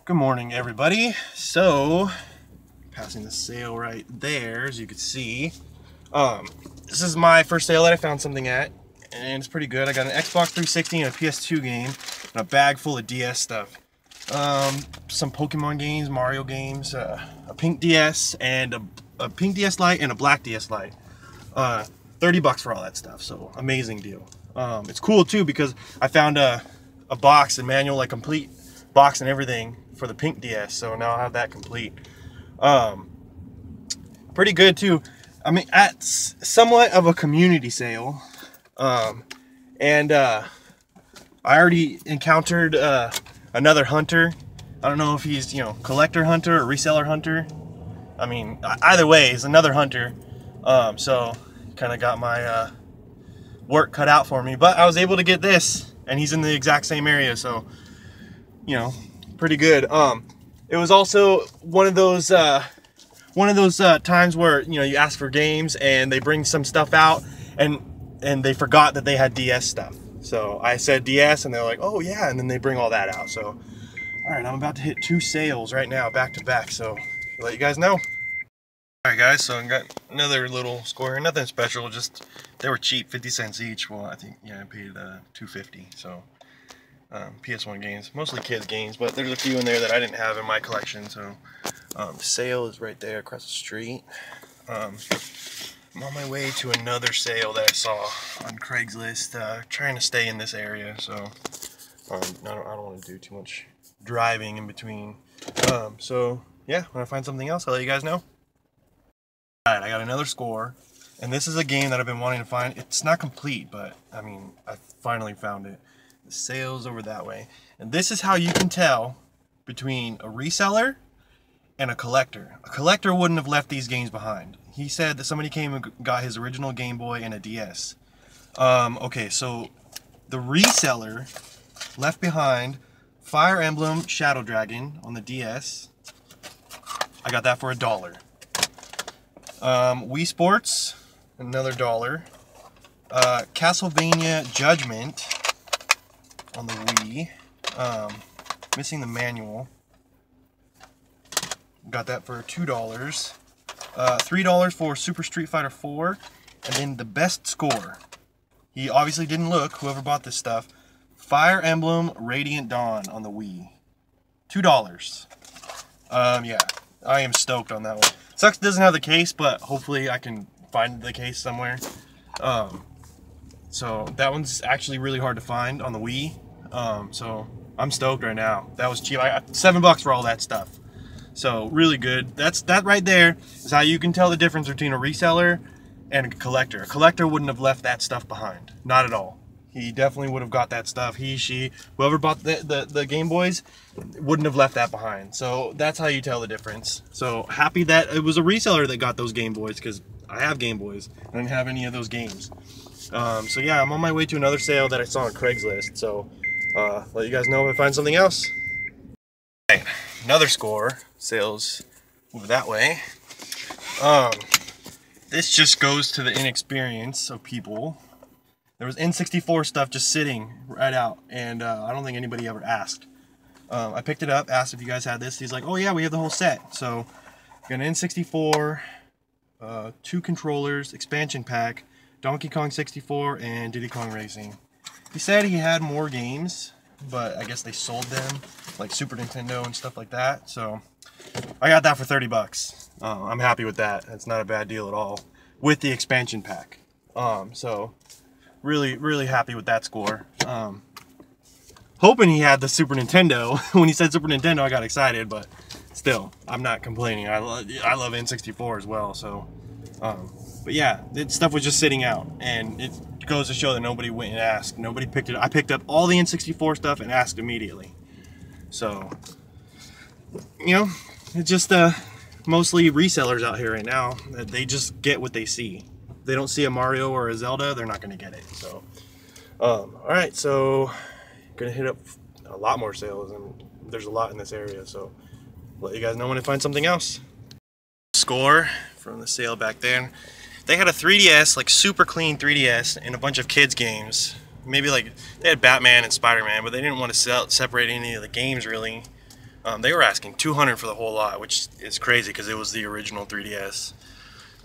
Good morning, everybody. So, passing the sale right there, as you can see. This is my first sale that I found something at, and it's pretty good. I got an Xbox 360 and a PS2 game, and a bag full of DS stuff. Some Pokemon games, Mario games, a pink DS, and a pink DS Lite and a black DS Lite. 30 bucks for all that stuff, so amazing deal. It's cool too because I found a box and manual, like complete box and everything for the pink DS, so now I have that complete. Pretty good too. I mean, at somewhat of a community sale, and I already encountered another hunter. I don't know if he's, collector hunter or reseller hunter. I mean, either way, he's another hunter. So kind of got my work cut out for me, but I was able to get this, and he's in the exact same area, so pretty good. It was also one of those times where you ask for games and they bring some stuff out and they forgot that they had DS stuff. So I said DS and they're like, oh yeah, and then they bring all that out. So all right, I'm about to hit 2 sales right now back to back, so I'll let you guys know. Alright guys, so I got another little score here, nothing special, just they were cheap, 50 cents each. Well, I think, I paid $2.50, so PS1 games, mostly kids games, but there's a few in there that I didn't have in my collection, so sale is right there across the street. I'm on my way to another sale that I saw on Craigslist, trying to stay in this area, so I don't want to do too much driving in between. So yeah, when I find something else, I'll let you guys know. Alright, I got another score, and this is a game that I've been wanting to find. It's not complete, but I mean, I finally found it. The sale's over that way. And this is how you can tell between a reseller and a collector. A collector wouldn't have left these games behind. He said that somebody came and got his original Game Boy and a DS. Okay, so the reseller left behind Fire Emblem Shadow Dragon on the DS. I got that for $1. Wii Sports, another $1. Castlevania Judgment on the Wii, missing the manual. Got that for $2. $3 for Super Street Fighter 4, and then the best score. He obviously didn't look, whoever bought this stuff. Fire Emblem Radiant Dawn on the Wii. $2. Yeah, I am stoked on that one. Sucks it doesn't have the case, but hopefully I can find the case somewhere. So that one's actually really hard to find on the Wii. So I'm stoked right now. That was cheap. I got $7 for all that stuff. So really good. That right there is how you can tell the difference between a reseller and a collector. A collector wouldn't have left that stuff behind. Not at all. He definitely would have got that stuff. He, she, whoever bought the Game Boys wouldn't have left that behind. So that's how you tell the difference. So happy that it was a reseller that got those Game Boys, because I have Game Boys. I didn't have any of those games. So yeah, I'm on my way to another sale that I saw on Craigslist. So let you guys know if I find something else. Okay, another score. Sales move that way. This just goes to the inexperience of people. There was N64 stuff just sitting right out, and I don't think anybody ever asked. I picked it up, asked if you guys had this. He's like, oh yeah, we have the whole set. So, got an N64, 2 controllers, expansion pack, Donkey Kong 64, and Diddy Kong Racing. He said he had more games, but I guess they sold them, like Super Nintendo and stuff like that. So, I got that for 30 bucks. I'm happy with that. It's not a bad deal at all, with the expansion pack. So, really happy with that score. Hoping he had the Super Nintendo. When he said Super Nintendo, I got excited, but still, I'm not complaining. I love N64 as well, so but yeah, stuff was just sitting out, and it goes to show that nobody went and asked. Nobody picked it up. I picked up all the N64 stuff and asked immediately. So it's just mostly resellers out here right now. They just get what they see. If they don't see a Mario or a Zelda, they're not going to get it. So alright, so gonna hit up a lot more sales, and there's a lot in this area, so let you guys know when I find something else. Score from the sale back there. They had a 3DS, like super clean 3DS, and a bunch of kids games. Maybe like they had Batman and Spider-Man, but they didn't want to separate any of the games really. They were asking $200 for the whole lot, which is crazy because it was the original 3DS.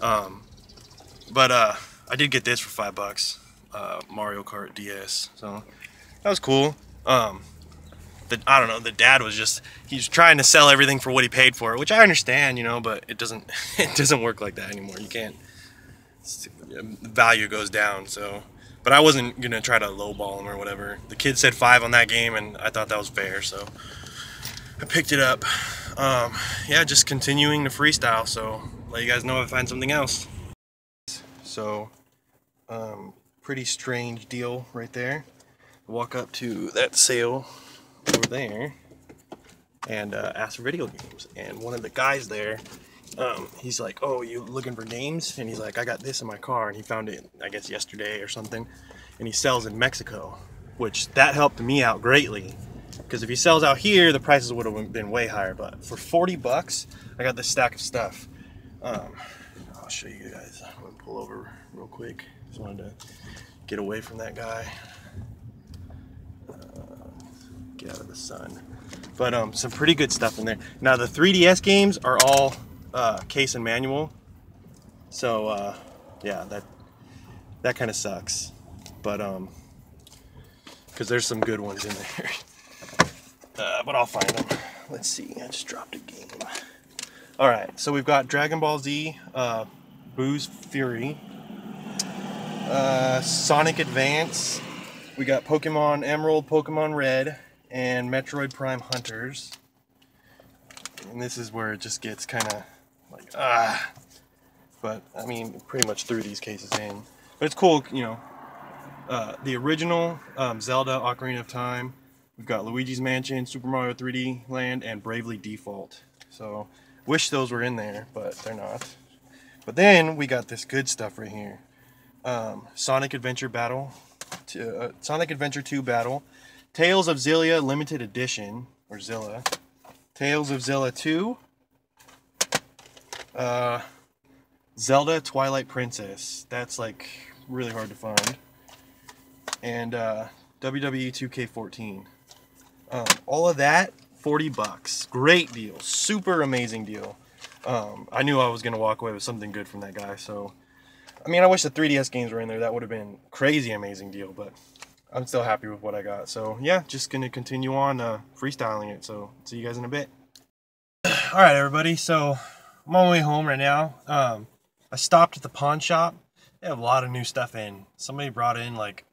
But I did get this for $5, Mario Kart DS. So that was cool. I don't know, the dad was just, he's trying to sell everything for what he paid for it, which I understand, you know, but it doesn't work like that anymore. You can't, value goes down. So, but I wasn't gonna try to lowball him or whatever. The kid said 5 on that game, and I thought that was fair, so I picked it up. Yeah, just continuing to freestyle, so let you guys know if I find something else. So, pretty strange deal right there. Walk up to that sale over there and ask for video games, and one of the guys there, he's like, oh, you looking for games? And he's like, I got this in my car, and he found it, I guess, yesterday or something, and he sells in Mexico, which that helped me out greatly, because if he sells out here, the prices would have been way higher. But for $40, I got this stack of stuff. I'll show you guys. I'm gonna pull over real quick. Just wanted to get away from that guy. Get out of the sun. But some pretty good stuff in there. Now the 3DS games are all case and manual, so yeah, that kind of sucks. But because there's some good ones in there. But I'll find them. Let's see. I just dropped a game. All right, so we've got Dragon Ball Z, Boo's Fury, Sonic Advance. We got Pokemon Emerald, Pokemon Red, and Metroid Prime Hunters. And this is where it just gets kind of like, but I mean, pretty much threw these cases in. But it's cool, you know. The original Zelda Ocarina of Time. We've got Luigi's Mansion, Super Mario 3D Land, and Bravely Default. So, wish those were in there, but they're not. But then we got this good stuff right here. Sonic Adventure Battle, Sonic Adventure 2 Battle, Tales of Zilla Limited Edition, or Zilla, Tales of Zilla 2, Zelda Twilight Princess. That's like really hard to find. And WWE 2K14. All of that, $40. Great deal. Super amazing deal. I knew I was going to walk away with something good from that guy. So, I mean, I wish the 3DS games were in there. That would have been crazy amazing deal. But I'm still happy with what I got. So, yeah, just going to continue on freestyling it. So, see you guys in a bit. All right, everybody. So, I'm on my way home right now. I stopped at the pawn shop. They have a lot of new stuff in. Somebody brought in, like,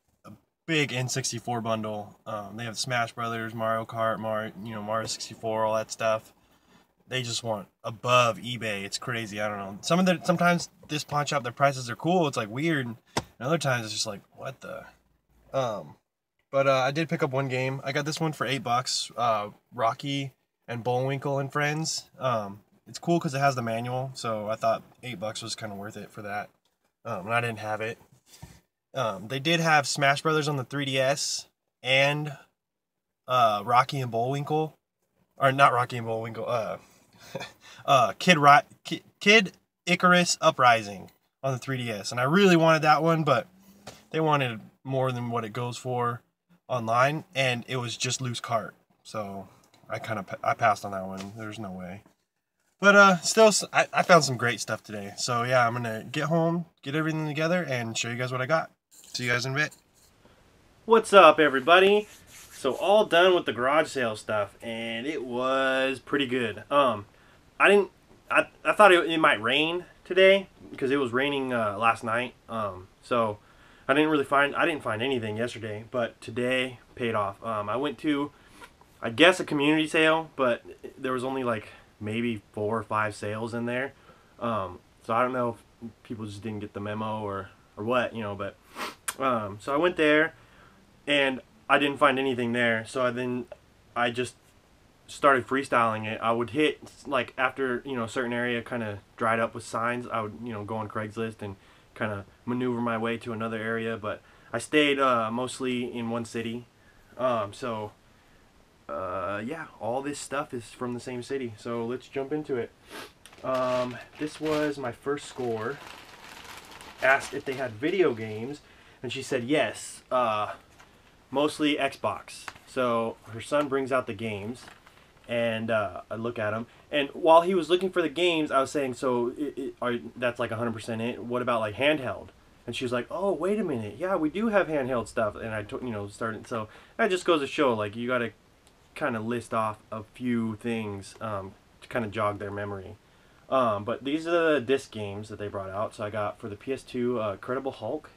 big N64 bundle. They have Smash Brothers, Mario Kart, Mario 64, all that stuff. They just want above eBay. It's crazy. I don't know. Sometimes this pawn shop, their prices are cool. It's like weird. And other times it's just like, what the? But I did pick up one game. I got this one for $8. Rocky and Bullwinkle and Friends. It's cool because it has the manual. So I thought $8 was kind of worth it for that. And I didn't have it. They did have Smash Brothers on the 3DS and Rocky and Bullwinkle, or not Rocky and Bullwinkle, Kid Icarus Uprising on the 3DS, and I really wanted that one, but they wanted more than what it goes for online, and it was just loose cart, so I passed on that one. There's no way. But still, I found some great stuff today. So yeah, I'm gonna get home, get everything together, and show you guys what I got. See you guys in a bit. What's up, everybody? So all done with the garage sale stuff, and it was pretty good. I thought it might rain today because it was raining last night. So I didn't find anything yesterday, but today paid off. I went to, I guess, a community sale, but there was only like maybe 4 or 5 sales in there. So I don't know if people just didn't get the memo or what, you know, but so I went there and I didn't find anything there. So I just started freestyling it. I would hit, like, after, you know, a certain area kind of dried up with signs, I would, you know, go on Craigslist and kind of maneuver my way to another area, but I stayed mostly in one city. Yeah, all this stuff is from the same city, so let's jump into it. This was my first score. Asked if they had video games, and she said yes, mostly Xbox. So her son brings out the games, and I look at him. And while he was looking for the games, I was saying, so that's like 100% it. What about like handheld? And she was like, oh, wait a minute. Yeah, we do have handheld stuff. And I, started. So that just goes to show, like, you got to kind of list off a few things to kind of jog their memory. But these are the disc games that they brought out. So I got for the PS2, Incredible Hulk,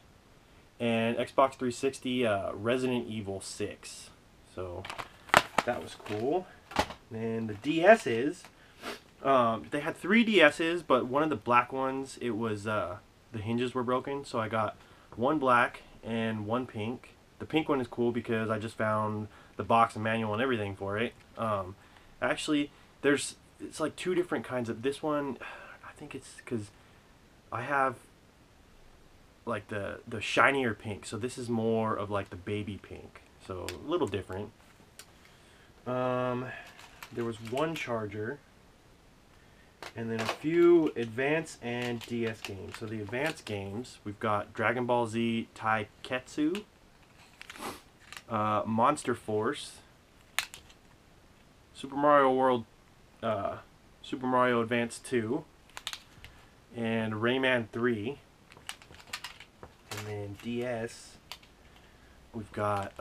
and Xbox 360, Resident Evil 6. So that was cool. And the DS's, they had 3 DS's, but one of the black ones, it was the hinges were broken. So I got one black and one pink. The pink one is cool because I just found the box and manual and everything for it. Actually, it's like 2 different kinds of this one. I think it's because I have like the shinier pink, so this is more of like the baby pink, so a little different. There was one charger, and then a few advance and DS games. So the advanced games, we've got Dragon Ball Z Taiketsu, Monster Force, Super Mario World, Super Mario Advance 2, and Rayman 3. And then DS, we've got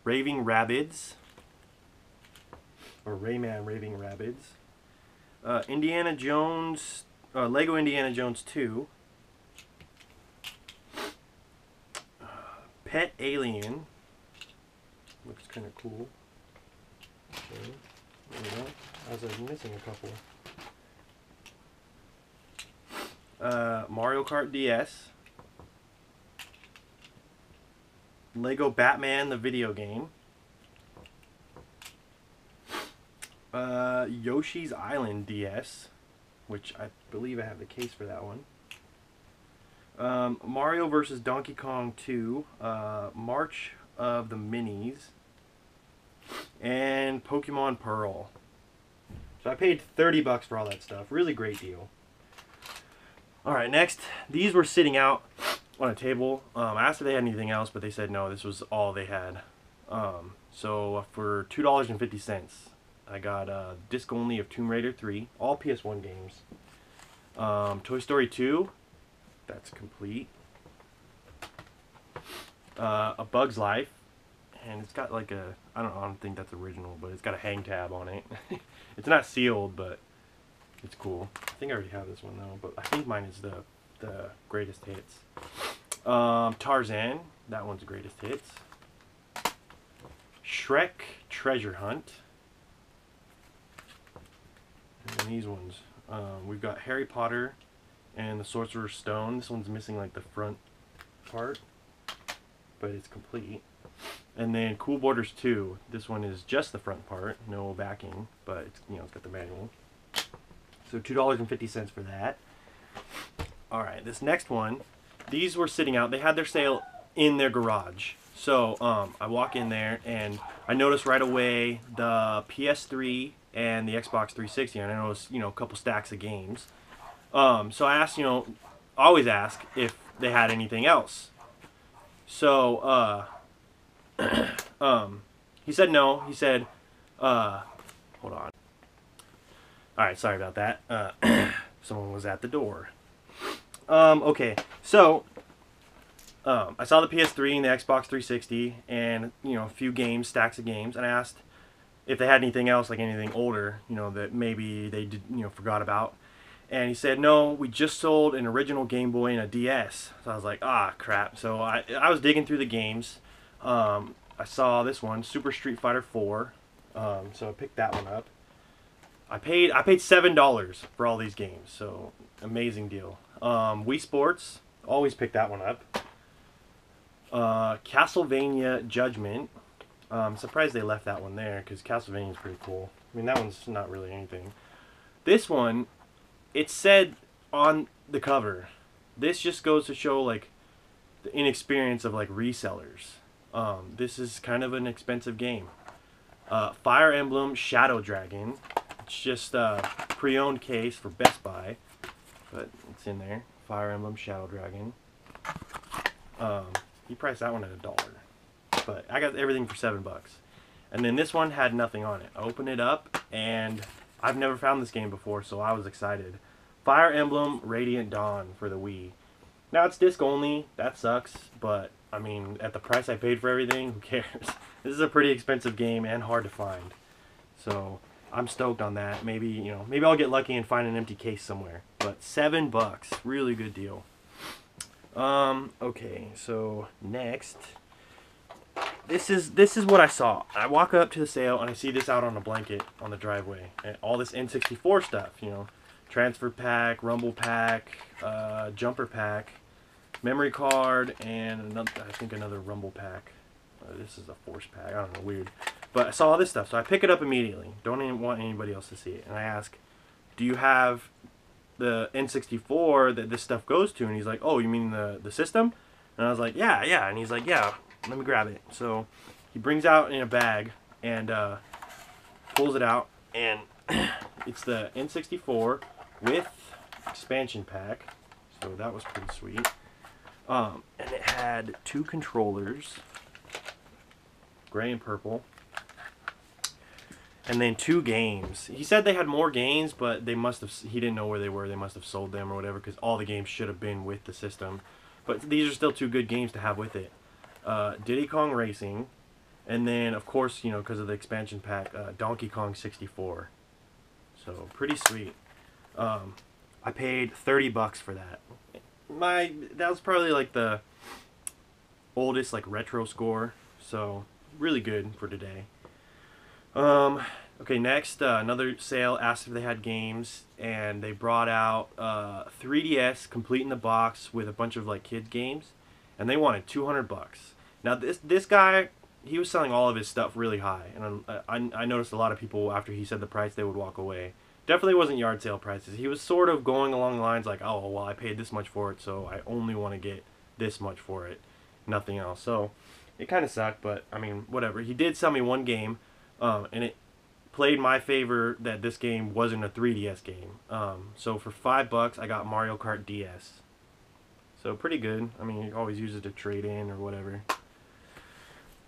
Raving Rabbids, or Rayman Raving Rabbids, Indiana Jones, Lego Indiana Jones 2, Pet Alien, looks kind of cool. Okay. There we go. I was missing a couple. Mario Kart DS, Lego Batman the video game, Yoshi's Island DS, which I believe I have the case for that one, Mario vs. Donkey Kong 2, March of the Minis, and Pokemon Pearl. So I paid $30 for all that stuff. Really great deal. Alright, next, these were sitting out on a table. I asked if they had anything else, but they said no, this was all they had. So for $2.50, I got a disc only of Tomb Raider 3, all PS1 games. Toy Story 2, that's complete. A Bug's Life, and it's got like a, I don't think that's original, but it's got a hang tab on it. It's not sealed, but it's cool. I think I already have this one though, but I think mine is the greatest hits. Tarzan, that one's greatest hits. Shrek Treasure Hunt. And these ones, we've got Harry Potter and the Sorcerer's Stone. This one's missing like the front part, but it's complete. And then Cool Borders 2. This one is just the front part, no backing, but it's, it's got the manual. So $2.50 for that. All right, this next one, these were sitting out. They had their sale in their garage. So I walk in there and I notice right away the PS3 and the Xbox 360, and I noticed, a couple stacks of games. So I asked, I always ask if they had anything else. So he said no. He said, hold on. All right, sorry about that. Someone was at the door. Okay, so I saw the PS3 and the Xbox 360 and, a few games, stacks of games, and I asked if they had anything else, like anything older, that maybe they did, forgot about. And he said, no, we just sold an original Game Boy and a DS. So I was like, ah, crap. So I was digging through the games. I saw this one, Super Street Fighter 4. So I picked that one up. I paid $7 for all these games, so amazing deal. Wii Sports, always pick that one up. Castlevania Judgment. I'm surprised they left that one there because Castlevania is pretty cool. I mean, that one's not really anything. This one, it said on the cover. This just goes to show like the inexperience of like resellers. This is kind of an expensive game. Fire Emblem Shadow Dragon. It's just a pre-owned case for Best Buy, but it's in there. Fire Emblem Shadow Dragon. He priced that one at $1, but I got everything for $7. And then this one had nothing on it. I opened it up, and I've never found this game before, so I was excited. Fire Emblem Radiant Dawn for the Wii. Now it's disc only. That sucks, but I mean, at the price I paid for everything, who cares? This is a pretty expensive game and hard to find. So I'm stoked on that. Maybe, you know, maybe I'll get lucky and find an empty case somewhere. But $7, really good deal. Okay, so next, this is what I saw. I walk up to the sale and I see this out on a blanket on the driveway, and all this N64 stuff, you know, transfer pack, rumble pack, jumper pack, memory card, and another, I think another rumble pack. This is a force pack. I don't know, weird. But I saw all this stuff, so I pick it up immediately. Don't even want anybody else to see it. And I ask, do you have the N64 that this stuff goes to? And he's like, oh, you mean the system? And I was like, yeah. And he's like, yeah, let me grab it. So he brings out in a bag and pulls it out. And it's the N64 with expansion pack. So that was pretty sweet. And it had 2 controllers, gray and purple, and then 2 games. He said they had more games, but they must have, he didn't know where they were. They must have sold them or whatever, because all the games should have been with the system. But these are still 2 good games to have with it. Diddy Kong Racing, and then of course, you know, because of the expansion pack, Donkey Kong 64. So pretty sweet. I paid $30 for that. That was probably like the oldest like retro score, so really good for today. Okay, next, another sale asked if they had games, and they brought out 3DS complete in the box with a bunch of like kids games, and they wanted $200. Now this guy, he was selling all of his stuff really high, and I noticed a lot of people after he said the price, they would walk away. Definitely wasn't yard sale prices. He was sort of going along the lines like, oh, well, I paid this much for it, so I only want to get this much for it, nothing else. So it kind of sucked, but I mean, whatever. He did sell me 1 game, and it played my favor that this game wasn't a 3DS game. So for $5, I got Mario Kart DS. So pretty good. I mean, you always use it to trade in or whatever.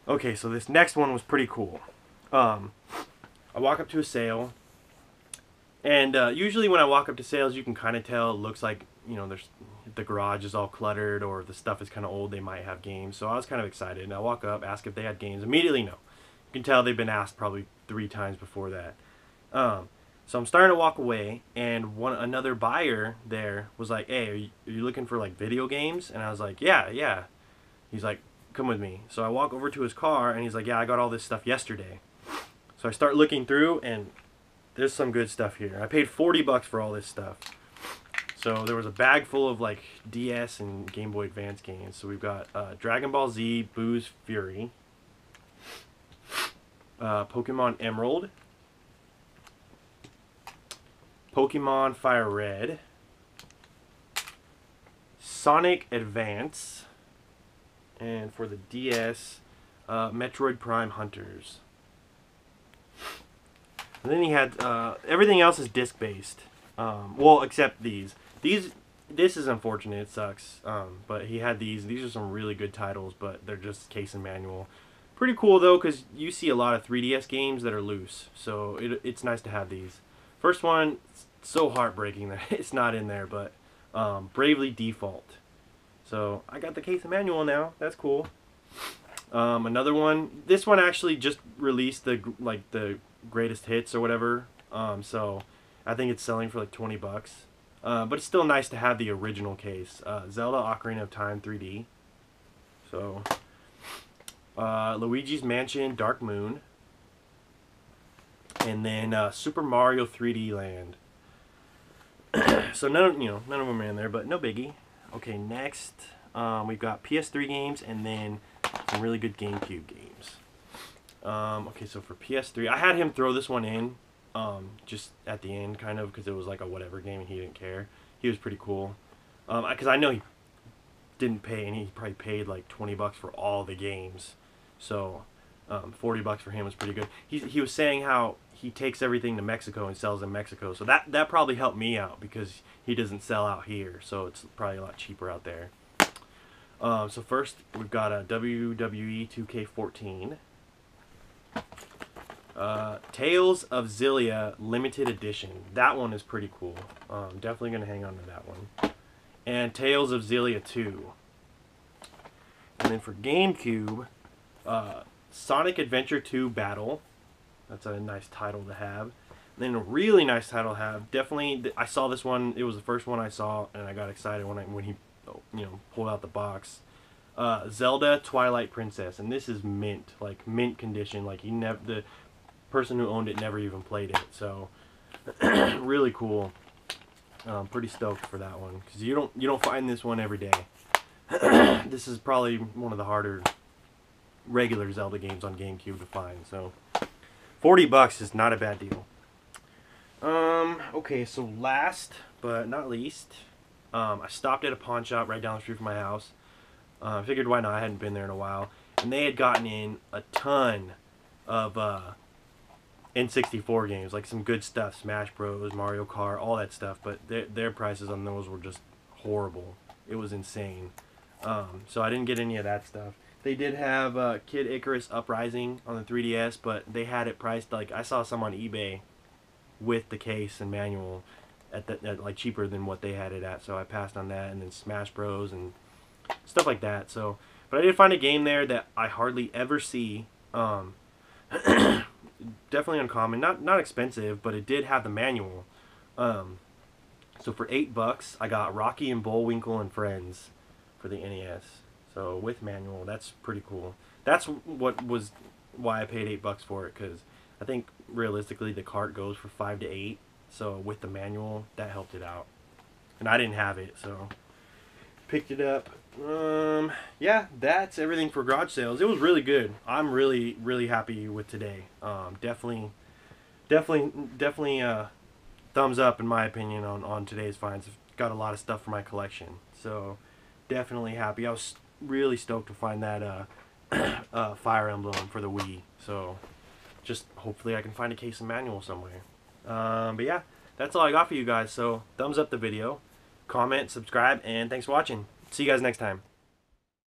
Okay, so this next one was pretty cool. I walk up to a sale. And usually when I walk up to sales, you can kind of tell. It looks like, you know, the garage is all cluttered, or the stuff is kind of old. They might have games. So I was kind of excited. And I walk up, ask if they had games. Immediately, no. You can tell they've been asked probably 3 times before that. So I'm starting to walk away, and another buyer there was like, hey, are you looking for like video games? And I was like, yeah. He's like, come with me. So I walk over to his car, and he's like, yeah, I got all this stuff yesterday. So I start looking through, and there's some good stuff here. I paid $40 for all this stuff. So there was a bag full of like DS and Game Boy Advance games. So we've got Dragon Ball Z Boo's Fury, Pokemon Emerald, Pokemon Fire Red, Sonic Advance, and for the DS, Metroid Prime Hunters. And then he had, everything else is disc-based. Well, except these. This is unfortunate, it sucks. But he had these. These are some really good titles, but they're just case and manual. Pretty cool, though, because you see a lot of 3DS games that are loose. So it's nice to have these. First one, it's so heartbreaking that it's not in there, but Bravely Default. So I got the case and manual now. That's cool. Another one. This one actually just released the greatest hits or whatever, so I think it's selling for like $20, but it's still nice to have the original case. Zelda Ocarina of Time 3D, so Luigi's Mansion Dark Moon, and then Super Mario 3D Land. So none of them are in there, but no biggie. Okay, next we've got PS3 games, and then some really good GameCube games. Okay, so for PS3, I had him throw this one in, just at the end, kind of, because it was like a whatever game and he didn't care. He was pretty cool. Because I know he didn't pay, and he probably paid like $20 for all the games. So, $40 for him was pretty good. He was saying how he takes everything to Mexico and sells in Mexico. So that probably helped me out, because he doesn't sell out here. So it's probably a lot cheaper out there. So first, we've got a WWE 2K14. Tales of Xillia limited edition. That one is pretty cool. Definitely gonna hang on to that one. And Tales of Xillia 2. And then for GameCube, Sonic Adventure 2 Battle. That's a nice title to have. And then a really nice title to have. Definitely, I saw this one. It was the first one I saw, and I got excited when he, pulled out the box. Zelda Twilight Princess, and this is mint, like mint condition. Like the person who owned it never even played it. So really cool. Pretty stoked for that one because you don't find this one every day. This is probably one of the harder regular Zelda games on GameCube to find. So $40 is not a bad deal. Okay, so last but not least, I stopped at a pawn shop right down the street from my house. Figured why not, I hadn't been there in a while. And they had gotten in a ton of N64 games, like some good stuff, Smash Bros, Mario Kart, all that stuff, but their prices on those were just horrible. It was insane. So I didn't get any of that stuff. They did have Kid Icarus Uprising on the 3DS, but they had it priced, like, I saw some on eBay with the case and manual at like cheaper than what they had it at, so I passed on that. And then Smash Bros and stuff like that. So, but I did find a game there that I hardly ever see. Definitely uncommon, not expensive, but it did have the manual. So for $8, I got Rocky and Bullwinkle and Friends for the NES. So with manual, that's pretty cool. That's why I paid $8 for it, because I think realistically the cart goes for 5 to 8. So with the manual, that helped it out, and I didn't have it, so picked it up. Yeah, that's everything for garage sales. It was really good. I'm really happy with today. Definitely thumbs up in my opinion on today's finds. I've got a lot of stuff for my collection, so definitely happy. I was really stoked to find that Fire Emblem for the Wii. So just hopefully I can find a case of manual somewhere. But yeah, that's all I got for you guys. So thumbs up the video, comment, subscribe, and thanks for watching. See you guys next time.